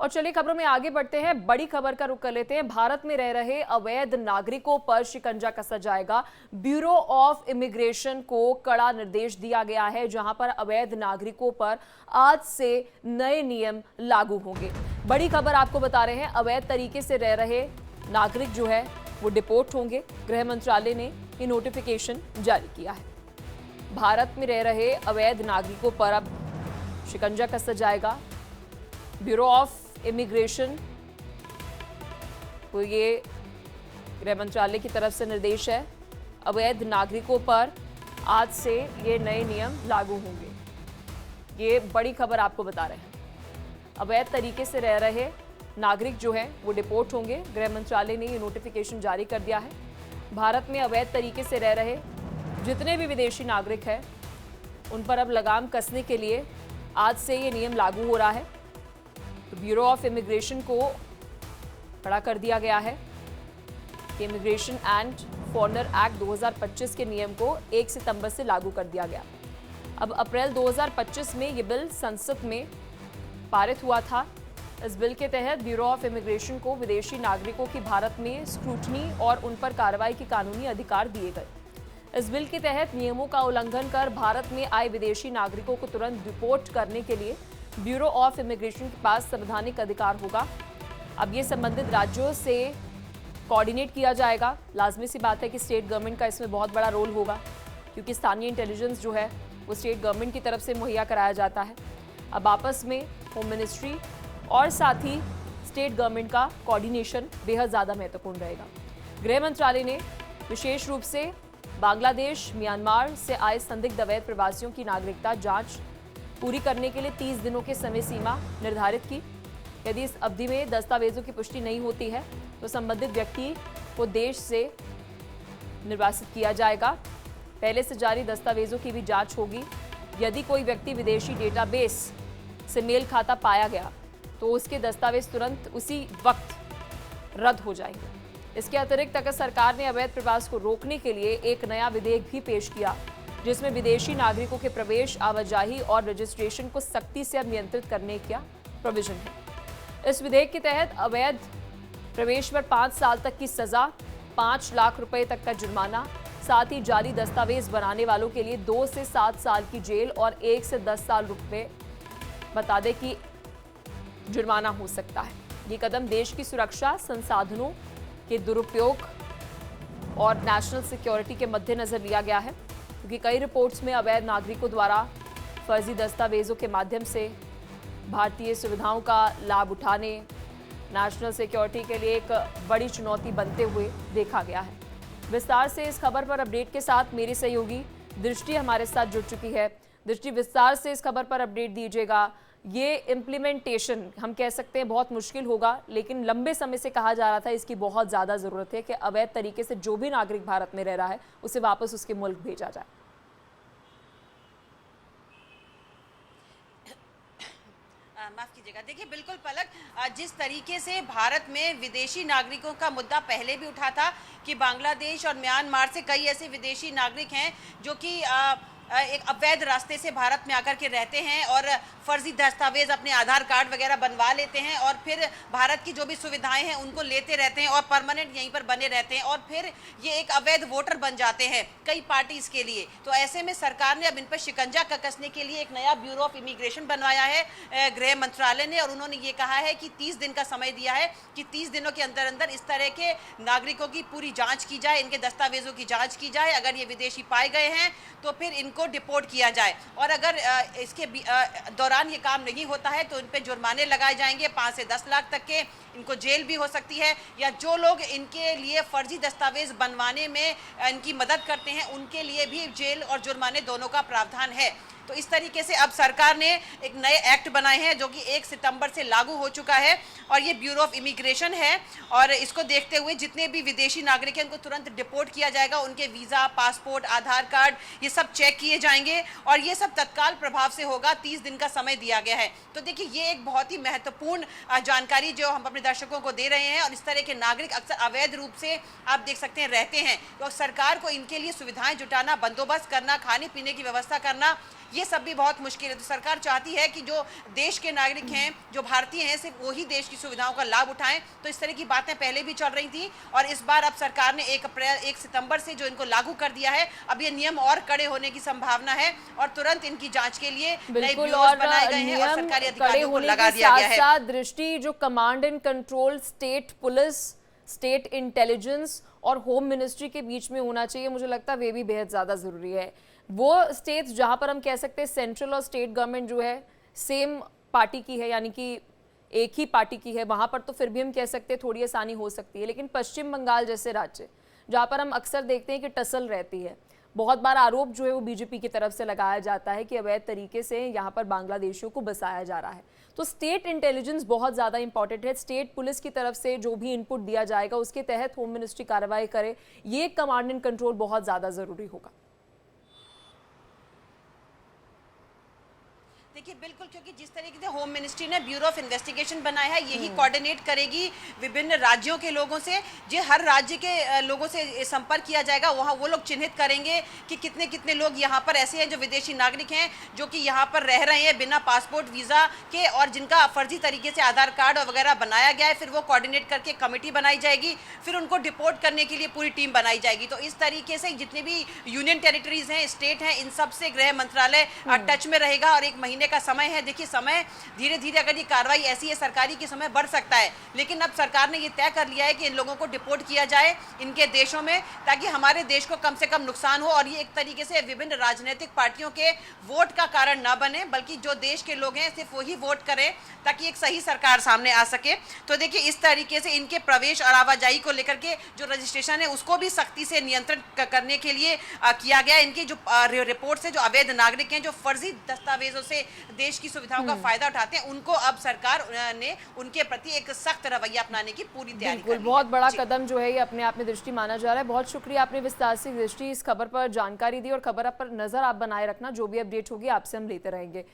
और चलिए खबरों में आगे बढ़ते हैं। बड़ी खबर का रुख कर लेते हैं। भारत में रह रहे अवैध नागरिकों पर शिकंजा कसा जाएगा। ब्यूरो ऑफ इमिग्रेशन को कड़ा निर्देश दिया गया है, जहां पर अवैध नागरिकों पर आज से नए नियम लागू होंगे। बड़ी खबर आपको बता रहे हैं, अवैध तरीके से रह रहे नागरिक जो है वो डिपोर्ट होंगे। गृह मंत्रालय ने ये नोटिफिकेशन जारी किया है। भारत में रह रहे अवैध नागरिकों पर अब शिकंजा कसा जाएगा। ब्यूरो ऑफ इमिग्रेशन को ये गृह मंत्रालय की तरफ से निर्देश है। अवैध नागरिकों पर आज से ये नए नियम लागू होंगे। ये बड़ी खबर आपको बता रहे हैं। अवैध तरीके से रह रहे नागरिक जो हैं वो डिपोर्ट होंगे। गृह मंत्रालय ने ये नोटिफिकेशन जारी कर दिया है। भारत में अवैध तरीके से रह रहे जितने भी विदेशी नागरिक हैं उन पर अब लगाम कसने के लिए आज से ये नियम लागू हो रहा है। तो ब्यूरो ऑफ इमिग्रेशन को खड़ा कर दिया गया है कि इमिग्रेशन एंड फॉरेनर एक्ट 2025 के नियम को 1 सितंबर से लागू कर दिया गया। अब अप्रैल 2025 में ये बिल संसद में पारित हुआ था। इस बिल के तहत ब्यूरो ऑफ इमिग्रेशन को विदेशी नागरिकों की भारत में स्क्रूटनी और उन पर कार्रवाई के कानूनी अधिकार दिए गए। इस बिल के तहत नियमों का उल्लंघन कर भारत में आए विदेशी नागरिकों को तुरंत रिपोर्ट करने के लिए ब्यूरो ऑफ इमिग्रेशन के पास संवैधानिक अधिकार होगा। अब ये संबंधित राज्यों से कोऑर्डिनेट किया जाएगा। लाजमी सी बात है कि स्टेट गवर्नमेंट का इसमें बहुत बड़ा रोल होगा, क्योंकि स्थानीय इंटेलिजेंस जो है वो स्टेट गवर्नमेंट की तरफ से मुहैया कराया जाता है। अब आपस में होम मिनिस्ट्री और साथ ही स्टेट गवर्नमेंट का कोऑर्डिनेशन बेहद ज़्यादा महत्वपूर्ण रहेगा। गृह मंत्रालय ने विशेष रूप से बांग्लादेश, म्यांमार से आए संदिग्ध अवैध प्रवासियों की नागरिकता जांच पूरी करने के लिए 30 दिनों की समय सीमा निर्धारित की। यदि इस अवधि में दस्तावेजों की पुष्टि नहीं होती है तो संबंधित व्यक्ति को देश से निर्वासित किया जाएगा। पहले से जारी दस्तावेजों की भी जांच होगी। यदि कोई व्यक्ति विदेशी डेटाबेस से मेल खाता पाया गया तो उसके दस्तावेज तुरंत उसी वक्त रद्द हो जाएंगे। इसके अतिरिक्त अगर सरकार ने अवैध प्रवास को रोकने के लिए एक नया विधेयक भी पेश किया, जिसमें विदेशी नागरिकों के प्रवेश, आवाजाही और रजिस्ट्रेशन को सख्ती से अब नियंत्रित करने का प्रोविजन है। इस विधेयक के तहत अवैध प्रवेश पर 5 साल तक की सजा, 5 लाख रुपए तक का जुर्माना, साथ ही जाली दस्तावेज बनाने वालों के लिए 2 से 7 साल की जेल और 1 से 10 साल रुपए बता दें कि जुर्माना हो सकता है। ये कदम देश की सुरक्षा, संसाधनों के दुरुपयोग और नेशनल सिक्योरिटी के मद्देनजर लिया गया है, क्योंकि कई रिपोर्ट्स में अवैध नागरिकों द्वारा फर्जी दस्तावेजों के माध्यम से भारतीय सुविधाओं का लाभ उठाने नेशनल सिक्योरिटी के लिए एक बड़ी चुनौती बनते हुए देखा गया है। विस्तार से इस खबर पर अपडेट के साथ मेरी सहयोगी दृष्टि हमारे साथ जुड़ चुकी है। दृष्टि, विस्तार से इस खबर पर अपडेट दीजिएगा। ये इम्प्लीमेंटेशन हम कह सकते हैं बहुत मुश्किल होगा, लेकिन लंबे समय से कहा जा रहा था इसकी बहुत ज़्यादा ज़रूरत है कि अवैध तरीके से जो भी नागरिक भारत में रह रहा है उसे वापस उसके मुल्क भेजा जाए। माफ कीजिएगा, देखिए बिल्कुल पलक, जिस तरीके से भारत में विदेशी नागरिकों का मुद्दा पहले भी उठा था कि बांग्लादेश और म्यांमार से कई ऐसे विदेशी नागरिक हैं जो कि एक अवैध रास्ते से भारत में आकर के रहते हैं और फर्जी दस्तावेज, अपने आधार कार्ड वगैरह बनवा लेते हैं और फिर भारत की जो भी सुविधाएं हैं उनको लेते रहते हैं और परमानेंट यहीं पर बने रहते हैं और फिर ये एक अवैध वोटर बन जाते हैं कई पार्टीज के लिए। तो ऐसे में सरकार ने अब इन पर शिकंजा कसने के लिए एक नया ब्यूरो ऑफ इमिग्रेशन बनवाया है गृह मंत्रालय ने, और उन्होंने ये कहा है कि 30 दिन का समय दिया है कि 30 दिनों के अंदर अंदर इस तरह के नागरिकों की पूरी जाँच की जाए, इनके दस्तावेजों की जाँच की जाए। अगर ये विदेशी पाए गए हैं तो फिर इनको डिपोर्ट किया जाए, और अगर इसके दौरान ये काम नहीं होता है तो इन पे जुर्माने लगाए जाएंगे 5 से 10 लाख तक के। इनको जेल भी हो सकती है, या जो लोग इनके लिए फर्जी दस्तावेज बनवाने में इनकी मदद करते हैं उनके लिए भी जेल और जुर्माने दोनों का प्रावधान है। तो इस तरीके से अब सरकार ने एक नए एक्ट बनाए हैं जो कि 1 सितंबर से लागू हो चुका है, और ये ब्यूरो ऑफ इमिग्रेशन है, और इसको देखते हुए जितने भी विदेशी नागरिक हैं उनको तुरंत डिपोर्ट किया जाएगा। उनके वीज़ा, पासपोर्ट, आधार कार्ड ये सब चेक किए जाएंगे और ये सब तत्काल प्रभाव से होगा। 30 दिन का समय दिया गया है। तो देखिए ये एक बहुत ही महत्वपूर्ण जानकारी जो हम अपने दर्शकों को दे रहे हैं, और इस तरह के नागरिक अक्सर अवैध रूप से आप देख सकते हैं रहते हैं, तो सरकार को इनके लिए सुविधाएं जुटाना, बंदोबस्त करना, खाने पीने की व्यवस्था करना, ये सब भी बहुत मुश्किल है। तो सरकार चाहती है कि जो देश के नागरिक हैं, जो भारतीय हैं, सिर्फ वही देश की सुविधाओं का लाभ उठाएं। तो इस तरह की बातें पहले भी चल रही थी और इस बार अब सरकार ने 1 सितंबर से जो इनको लागू कर दिया है, अब ये नियम और कड़े होने की संभावना है और तुरंत इनकी जांच के लिए नए बिल्कुल। ब्यूरोज और बनाए गए हैं और नियम सरकारी कड़े अधिकारियों को होने लगा के दिया गया साथ है। साथ दृष्टि जो command and control state police, state intelligence और होम मिनिस्ट्री के बीच में होना चाहिए, मुझे लगता है वे भी बेहद ज्यादा जरूरी है। वो स्टेट्स जहां पर हम कह सकते हैं सेंट्रल और स्टेट गवर्नमेंट जो है सेम पार्टी की है, यानी कि एक ही पार्टी की है, वहां पर तो फिर भी हम कह सकते हैं थोड़ी आसानी हो सकती है। लेकिन पश्चिम बंगाल जैसे राज्य जहां पर हम अक्सर देखते हैं कि टसल रहती है, बहुत बार आरोप जो है वो बीजेपी की तरफ से लगाया जाता है कि अवैध तरीके से यहाँ पर बांग्लादेशियों को बसाया जा रहा है। तो स्टेट इंटेलिजेंस बहुत ज़्यादा इंपॉर्टेंट है। स्टेट पुलिस की तरफ से जो भी इनपुट दिया जाएगा उसके तहत होम मिनिस्ट्री कार्रवाई करे, ये कमांड एंड कंट्रोल बहुत ज़्यादा ज़रूरी होगा। देखिए बिल्कुल, क्योंकि जिस तरीके से होम मिनिस्ट्री ने ब्यूरो ऑफ इन्वेस्टिगेशन बनाया है, यही कोऑर्डिनेट करेगी विभिन्न राज्यों के लोगों से। जो हर राज्य के लोगों से संपर्क किया जाएगा, वहाँ वो लोग चिन्हित करेंगे कि कितने कितने लोग यहाँ पर ऐसे हैं जो विदेशी नागरिक हैं, जो कि यहाँ पर रह रहे हैं बिना पासपोर्ट वीज़ा के और जिनका फर्जी तरीके से आधार कार्ड वगैरह बनाया गया है। फिर वो कोऑर्डिनेट करके कमेटी बनाई जाएगी, फिर उनको डिपोर्ट करने के लिए पूरी टीम बनाई जाएगी। तो इस तरीके से जितने भी यूनियन टेरिटरीज हैं, स्टेट हैं, इन सब से गृह मंत्रालय टच में रहेगा और 1 महीने का समय है। देखिए समय धीरे धीरे अगर ये कार्रवाई ऐसी है सरकारी की, समय बढ़ सकता है, लेकिन अब सरकार ने ये तय कर लिया है कि इन लोगों को डिपोर्ट किया जाए इनके देशों में, ताकि हमारे देश को कम से कम नुकसान हो और ये एक तरीके से विभिन्न राजनीतिक पार्टियों के वोट का कारण ना बने, बल्कि जो देश के लोग हैं सिर्फ वही वोट करें ताकि एक सही सरकार सामने आ सके। तो देखिए इस तरीके से इनके प्रवेश और आवाजाही को लेकर के जो रजिस्ट्रेशन है उसको भी सख्ती से नियंत्रण करने के लिए किया गया। इनकी जो रिपोर्ट से जो अवैध नागरिक हैं, जो फर्जी दस्तावेजों से देश की सुविधाओं का फायदा उठाते हैं, उनको अब सरकार ने उनके प्रति एक सख्त रवैया अपनाने की पूरी तैयारी कर ली है। बहुत बड़ा कदम जो है ये अपने आप में दृष्टि माना जा रहा है। बहुत शुक्रिया, आपने विस्तार से दृष्टि इस खबर पर जानकारी दी और खबर पर नजर आप बनाए रखना, जो भी अपडेट होगी आपसे हम लेते रहेंगे।